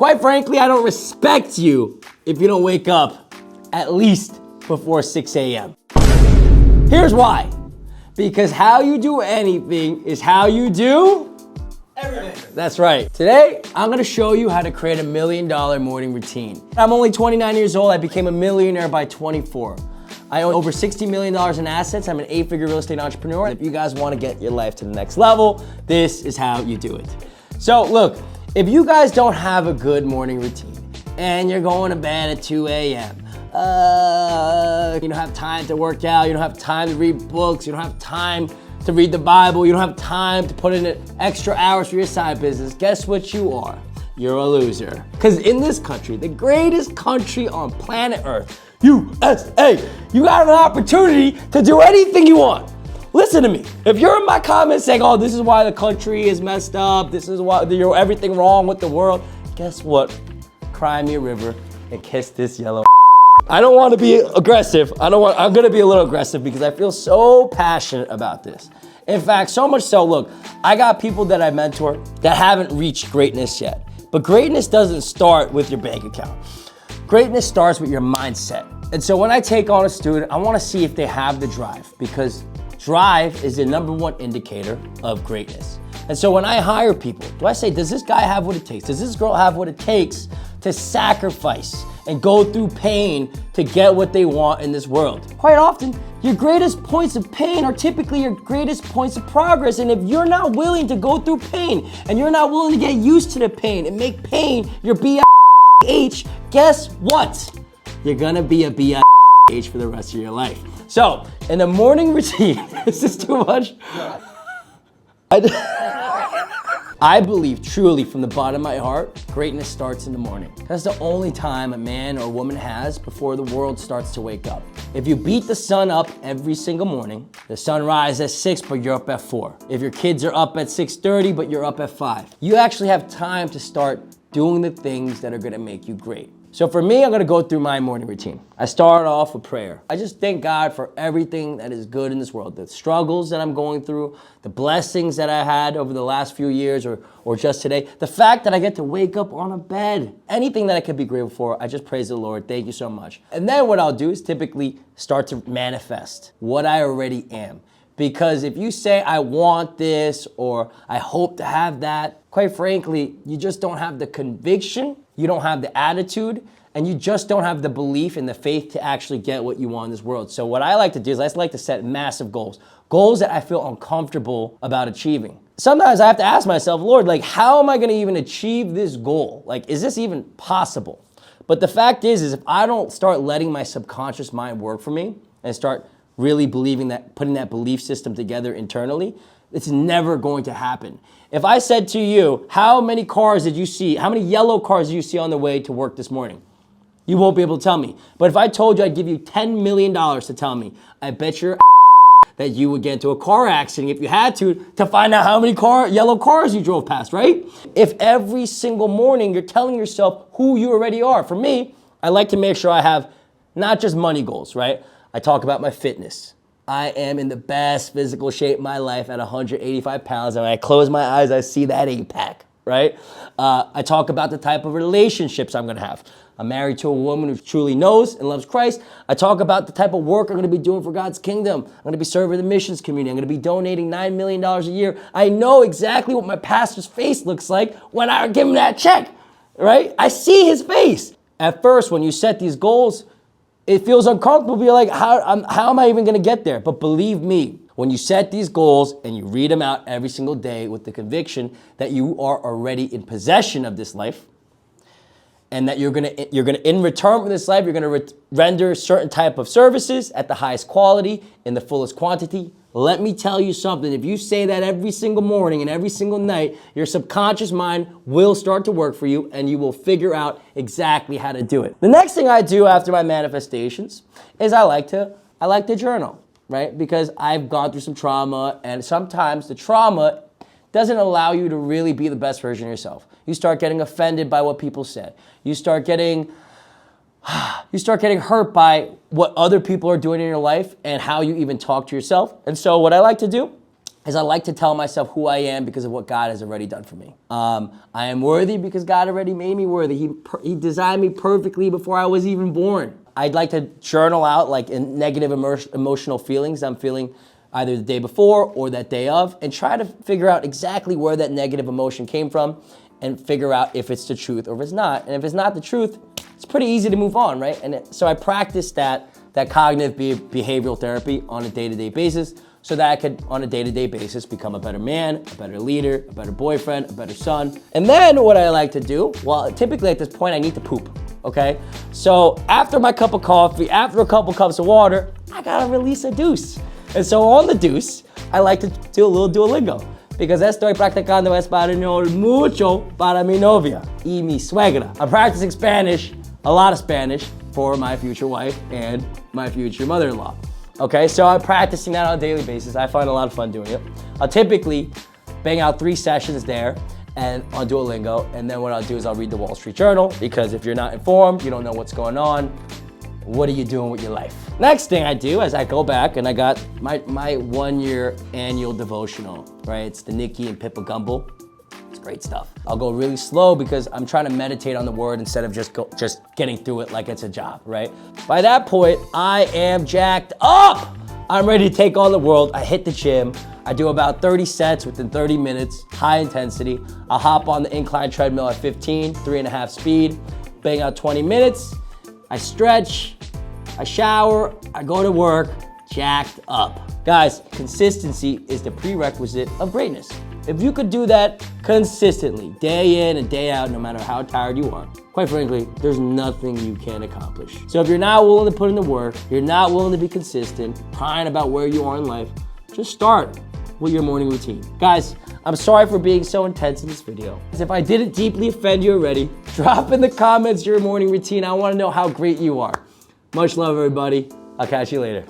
Quite frankly, I don't respect you if you don't wake up at least before 6 a.m. Here's why. Because how you do anything is how you do everything. That's right. Today, I'm gonna show you how to create a $1 million morning routine. I'm only 29 years old. I became a millionaire by 24. I own over $60 million in assets. I'm an 8-figure real estate entrepreneur. If you guys wanna get your life to the next level, this is how you do it. So look, if you guys don't have a good morning routine and you're going to bed at 2 a.m., you don't have time to work out, you don't have time to read books, you don't have time to read the Bible, you don't have time to put in extra hours for your side business, guess what you are? You're a loser. Because in this country, the greatest country on planet Earth, USA, you got an opportunity to do anything you want. Listen to me. If you're in my comments saying, oh, this is why the country is messed up, this is why you're everything wrong with the world, guess what? Cry me a river and kiss this yellow. I don't want to be aggressive. I'm going to be a little aggressive because I feel so passionate about this. In fact, so much so, look, I got people that I mentor that haven't reached greatness yet. But greatness doesn't start with your bank account. Greatness starts with your mindset. And so when I take on a student, I want to see if they have the drive, because drive is the #1 indicator of greatness. And so when I hire people, do I say, does this guy have what it takes? Does this girl have what it takes to sacrifice and go through pain to get what they want in this world? Quite often, your greatest points of pain are typically your greatest points of progress. And if you're not willing to go through pain and you're not willing to get used to the pain and make pain your BIH, guess what? You're gonna be a BIH for the rest of your life. So, in the morning routine, is this too much? I believe truly from the bottom of my heart, greatness starts in the morning. That's the only time a man or woman has before the world starts to wake up. If you beat the sun up every single morning, the sun rises at 6, but you're up at 4. If your kids are up at 6:30, but you're up at 5. You actually have time to start doing the things that are gonna make you great. So for me, I'm gonna go through my morning routine. I start off with prayer. I just thank God for everything that is good in this world. The struggles that I'm going through, the blessings that I had over the last few years or just today. The fact that I get to wake up on a bed. Anything that I could be grateful for, I just praise the Lord. Thank you so much. And then what I'll do is typically start to manifest what I already am. Because if you say, I want this, or I hope to have that, quite frankly, you just don't have the conviction, you don't have the attitude, and you just don't have the belief and the faith to actually get what you want in this world. So what I like to do is I like to set massive goals. Goals that I feel uncomfortable about achieving. Sometimes I have to ask myself, Lord, like, how am I gonna even achieve this goal? Like, is this even possible? But the fact is if I don't start letting my subconscious mind work for me and start really believing that, putting that belief system together internally, it's never going to happen. If I said to you, how many cars did you see, how many yellow cars did you see on the way to work this morning? You won't be able to tell me. But if I told you I'd give you $10 million to tell me, I bet your that you would get into a car accident if you had to find out how many yellow cars you drove past, right? If every single morning you're telling yourself who you already are. For me, I like to make sure I have not just money goals, right? I talk about my fitness. I am in the best physical shape of my life at 185 pounds. And when I close my eyes, I see that 8-pack, right? I talk about the type of relationships I'm gonna have. I'm married to a woman who truly knows and loves Christ. I talk about the type of work I'm gonna be doing for God's kingdom. I'm gonna be serving the missions community. I'm gonna be donating $9 million a year. I know exactly what my pastor's face looks like when I give him that check, right? I see his face. At first, when you set these goals, it feels uncomfortable. You're like, how am I even gonna get there? But believe me, when you set these goals and you read them out every single day with the conviction that you are already in possession of this life, and that you're gonna in return for this life, you're gonna render certain type of services at the highest quality, in the fullest quantity. Let me tell you something, if you say that every single morning and every single night, your subconscious mind will start to work for you and you will figure out exactly how to do it. The next thing I do after my manifestations is I like to journal, right? Because I've gone through some trauma, and sometimes the trauma doesn't allow you to really be the best version of yourself. You start getting offended by what people said. You start getting hurt by what other people are doing in your life and how you even talk to yourself. And so what I like to do is I like to tell myself who I am because of what God has already done for me. I am worthy because God already made me worthy. He designed me perfectly before I was even born. I'd like to journal out like in negative emotional feelings I'm feeling either the day before or that day of, and try to figure out exactly where that negative emotion came from and figure out if it's the truth or if it's not. And if it's not the truth, it's pretty easy to move on, right? And so I practice that cognitive behavioral therapy on a day-to-day basis so that I could, on a day-to-day basis, become a better man, a better leader, a better boyfriend, a better son. And then what I like to do, well, typically at this point, I need to poop, okay? So after my cup of coffee, after a couple cups of water, I gotta release a deuce. And so on the deuce, I like to do a little Duolingo. Because estoy practicando español mucho para mi novia y mi suegra. I'm practicing Spanish, a lot of Spanish, for my future wife and my future mother-in-law. Okay, so I'm practicing that on a daily basis. I find a lot of fun doing it. I'll typically bang out 3 sessions there and on Duolingo, and then what I'll do is I'll read the Wall Street Journal, because if you're not informed, you don't know what's going on, what are you doing with your life? Next thing I do is I go back and I got my 1-year annual devotional, right? It's the Nikki and Pippa Gumble. It's great stuff. I'll go really slow because I'm trying to meditate on the word instead of just getting through it like it's a job, right? By that point, I am jacked up. I'm ready to take on the world. I hit the gym. I do about 30 sets within 30 minutes, high intensity. I'll hop on the incline treadmill at 15, 3.5 speed, bang out 20 minutes. I stretch, I shower, I go to work, jacked up. Guys, consistency is the prerequisite of greatness. If you could do that consistently, day in and day out, no matter how tired you are, quite frankly, there's nothing you can't accomplish. So if you're not willing to put in the work, you're not willing to be consistent, crying about where you are in life, just start with your morning routine. Guys, I'm sorry for being so intense in this video. If I didn't deeply offend you already, drop in the comments your morning routine. I want to know how great you are. Much love, everybody. I'll catch you later.